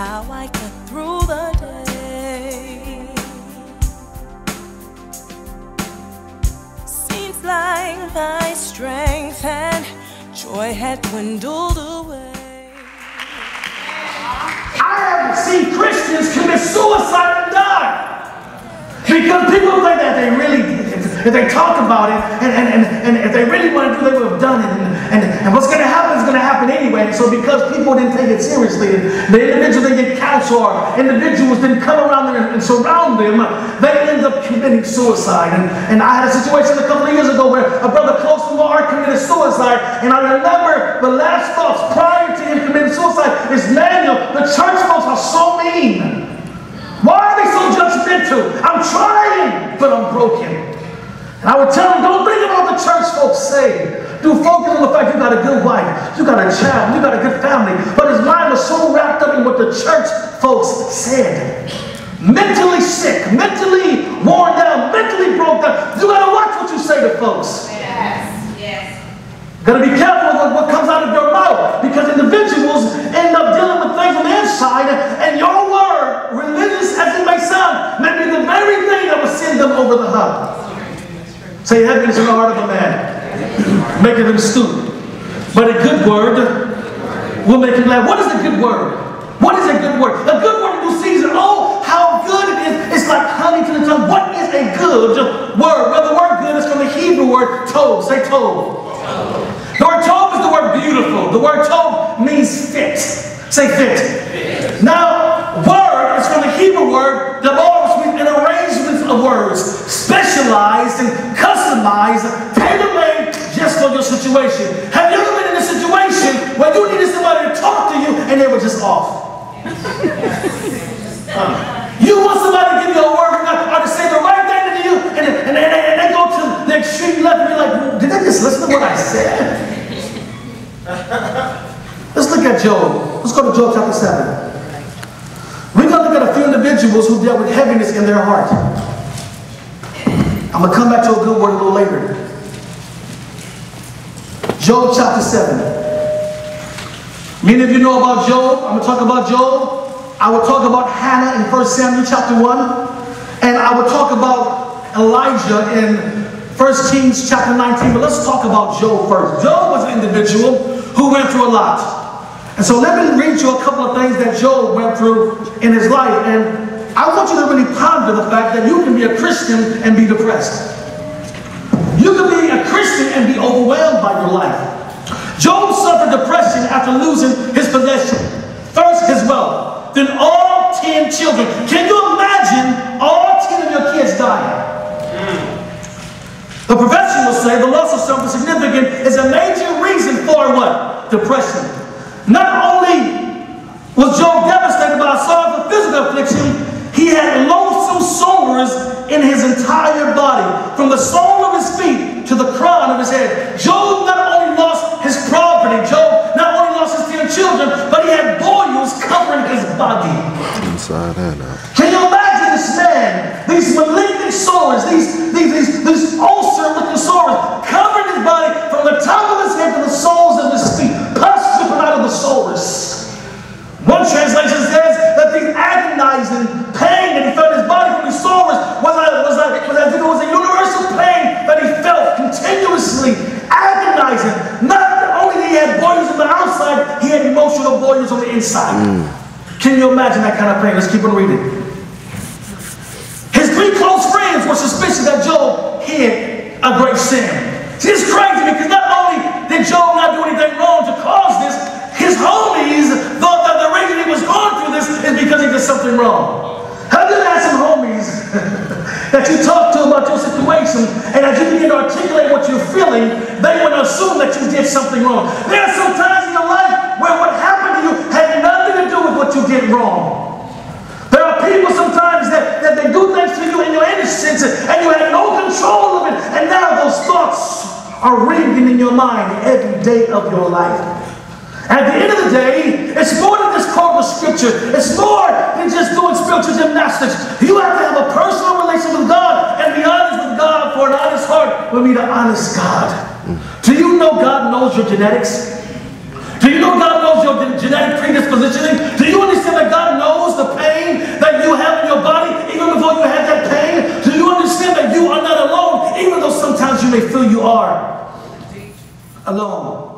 how I get through the day. Seems like my strength and joy had dwindled away. I haven't seen Christians commit suicide and die. Because people think that they really, if they talk about it, and if they really want to do it, they would have done it. And what's going to happen is going to happen anyway. So because people didn't take it seriously, the individuals didn't get counsel, or individuals didn't come around there and surround them, they end up committing suicide. And I had a situation a couple of years ago where a brother close to my heart committed suicide. And I remember the last thoughts prior to him committing suicide is, Manuel, the church folks are so mean. Why are they so judgmental? I'm trying, but I'm broken. And I would tell him, don't think about what the church folks say. Do focus on the fact you got a good wife, you got a child, you got a good family. But his mind was so wrapped up in what the church folks said. Mentally sick, mentally worn down, mentally broke down. You got to watch what you say to folks. Yes, yes. Got to be careful with what comes out of your mouth, because individuals end up dealing with things on the inside, and your word, religious as it may sound, may be the very thing that will send them over the hump. Say, heaven is in the heart of a man, making him stupid. But a good word will make him glad. What is a good word? What is a good word? A good word in due season. Oh, how good it is. It's like honey to the tongue. What is a good word? Well, the word good is from the Hebrew word tov. Say tov. The word tov is the word beautiful. The word tov means fit. Say fit. Now, word is from the Hebrew word dabar, which means an arrangement of words, specialized and customized, tailor-made just for your situation. Have you ever been in a situation where you needed somebody to talk to you and they were just off? You want somebody to give you a word or to say the right thing to you, and they go to the extreme left and you're like, did they just listen to what I said? Let's look at Job. Let's go to Job chapter 7. We're going to look at a few individuals who dealt with heaviness in their heart. I'm going to come back to a good word a little later. Job chapter 7. Many of you know about Job. I'm going to talk about Job. I will talk about Hannah in 1 Samuel chapter 1. And I will talk about Elijah in 1 Kings chapter 19. But let's talk about Job first. Job was an individual who went through a lot. And so let me read you a couple of things that Job went through in his life. And I want you to really ponder the fact that you can be a Christian and be depressed. You can be a Christian and be overwhelmed by your life. Job suffered depression after losing his possession. First, his wealth. Then all 10 children. Can you imagine all 10 of your kids dying? The professionals say the loss of something significant is a major reason for what? Depression. Not only was Job devastated by a sorrowful physical affliction, he had loathsome sores in his entire body, from the sole of his feet to the crown of his head. Job not only lost his property, Job not only lost his 10 children, but he had boils covering his body. Inside and out. Can you imagine this man? These malignant sores, these ulcer-looking sores covering his body from the top of his head to the soles of his feet, pus dripping out of the sores. One translation says that the agonizing pain that he felt in his body from these sores was as if it was a universal pain that he felt continuously, agonizing. Not only did he have boils on the outside, he had emotional boils on the inside. Can you imagine that kind of pain? Let's keep on reading. His 3 close friends were suspicious that Job hid a great sin. See, it's crazy because not only did Job not do anything wrong to cause this, his homies thought that the reason he was going through this is because he did something wrong. Have you had some homies that you talk to about your situation, and as you begin to articulate what you're feeling, they would assume that you did something wrong? There are some times in your life where what happened to you had nothing to do with what you did wrong. There are people sometimes that they do things to you in your innocence, and you had no control of it, and now those thoughts are ringing in your mind every day of your life. At the end of the day, it's more than just quoting the scripture. It's more than just doing spiritual gymnastics. You have to have a personal relationship with God and be honest with God, for an honest heart will meet an honest God. Do you know God knows your genetics? Do you know God knows your genetic predispositioning? Do you understand that God knows the pain that you have in your body even before you had that pain? Do you understand that you are not alone even though sometimes you may feel you are alone?